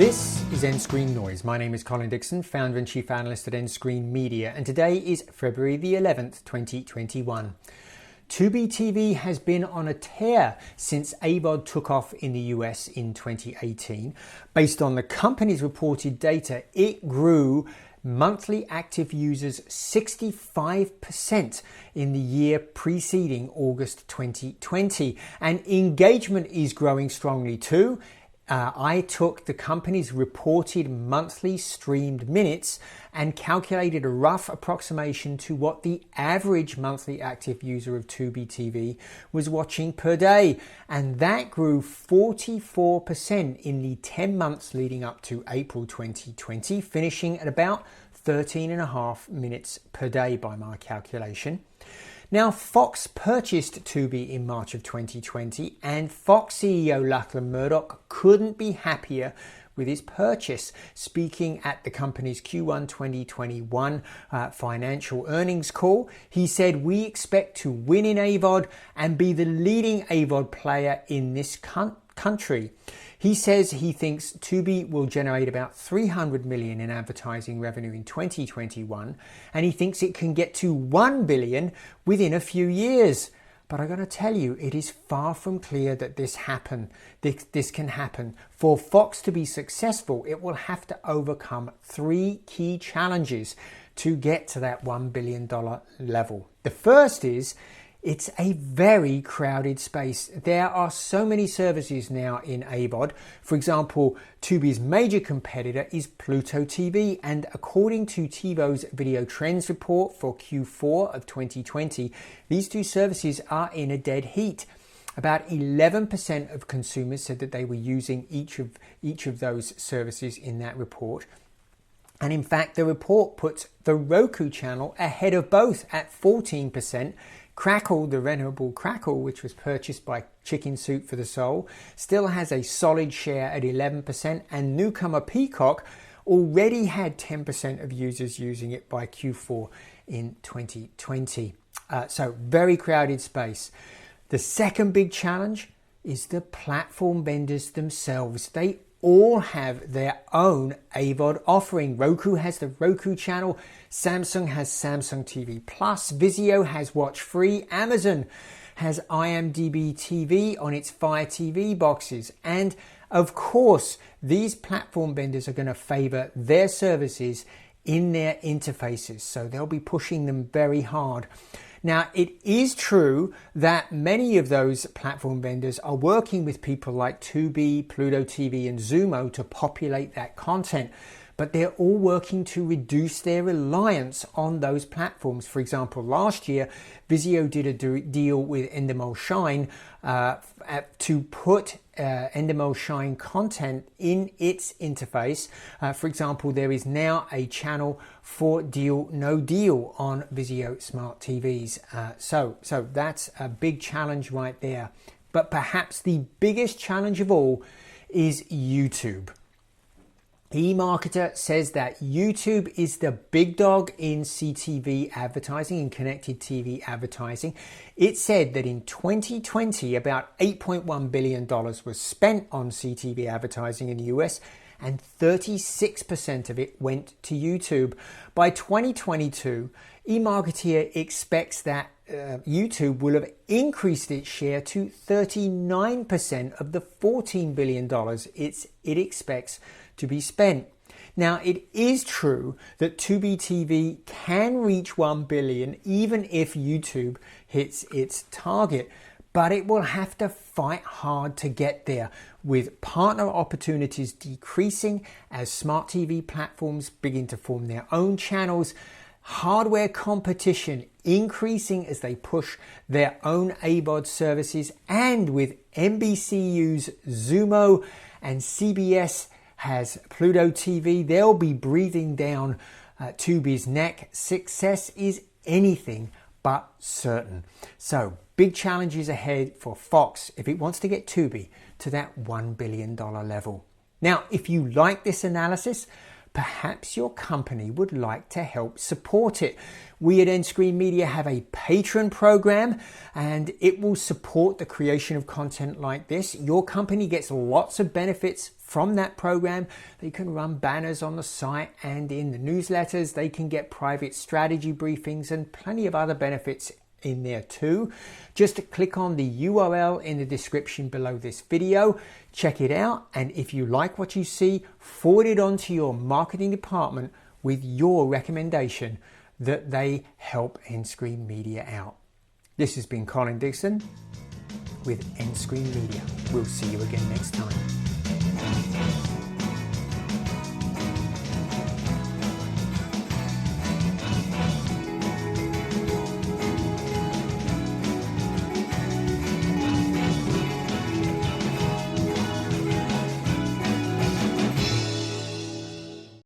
This is nScreenNoise. My name is Colin Dixon, founder and chief analyst at nScreenMedia, and today is February the 11th, 2021. Tubi TV has been on a tear since AVOD took off in the US in 2018. Based on the company's reported data, it grew monthly active users 65% in the year preceding August 2020, and engagement is growing strongly too. I took the company's reported monthly streamed minutes and calculated a rough approximation to what the average monthly active user of Tubi TV was watching per day, and that grew 44% in the 10 months leading up to April 2020, finishing at about 13.5 minutes per day by my calculation. Now, Fox purchased Tubi in March of 2020, and Fox CEO Lachlan Murdoch couldn't be happier with his purchase. Speaking at the company's Q1 2021 financial earnings call, he said, "We expect to win in AVOD and be the leading AVOD player in this country." He says he thinks Tubi will generate about $300 million in advertising revenue in 2021, and he thinks it can get to $1 billion within a few years. But I'm going to tell you, it is far from clear that this can happen. For Fox to be successful, it will have to overcome three key challenges to get to that $1 billion level. The first is, it's a very crowded space. There are so many services now in AVOD. For example, Tubi's major competitor is Pluto TV, and according to TiVo's video trends report for Q4 of 2020, these two services are in a dead heat. About 11% of consumers said that they were using each of those services in that report. And in fact, the report puts the Roku channel ahead of both at 14%. Crackle, the venerable Crackle, which was purchased by Chicken Soup for the Soul, still has a solid share at 11%, and newcomer Peacock already had 10% of users using it by Q4 in 2020. So very crowded space. The second big challenge is the platform vendors themselves. They all have their own AVOD offering. Roku has the Roku channel, Samsung has Samsung TV Plus, Vizio has Watch Free, Amazon has IMDb TV on its Fire TV boxes, and of course these platform vendors are going to favor their services in their interfaces, so they'll be pushing them very hard. Now, it is true that many of those platform vendors are working with people like Tubi, Pluto TV and Xumo to populate that content, but they're all working to reduce their reliance on those platforms. For example, last year, Vizio did a deal with Endemol Shine to put Endemol Shine content in its interface. For example, there is now a channel for Deal No Deal on Vizio smart TVs. So that's a big challenge right there. But perhaps the biggest challenge of all is YouTube. eMarketer says that YouTube is the big dog in CTV advertising, in connected TV advertising. It said that in 2020, about $8.1 billion was spent on CTV advertising in the US, and 36% of it went to YouTube. By 2022, eMarketer expects that YouTube will have increased its share to 39% of the $14 billion it expects to be spent. Now, it is true that Tubi TV can reach 1 billion even if YouTube hits its target, but it will have to fight hard to get there, with partner opportunities decreasing as smart TV platforms begin to form their own channels, hardware competition increasing as they push their own AVOD services, and with NBCU's Xumo and CBS has Pluto TV, they'll be breathing down Tubi's neck. Success is anything but certain. So big challenges ahead for Fox if it wants to get Tubi to that $1 billion level. Now, if you like this analysis, perhaps your company would like to help support it. We at nScreenMedia have a patron program, and it will support the creation of content like this. Your company gets lots of benefits from that program. They can run banners on the site and in the newsletters. They can get private strategy briefings and plenty of other benefits in there too. Just click on the URL in the description below this video, check it out, and if you like what you see, forward it on to your marketing department with your recommendation that they help nScreenMedia out. This has been Colin Dixon with nScreenMedia. We'll see you again next time.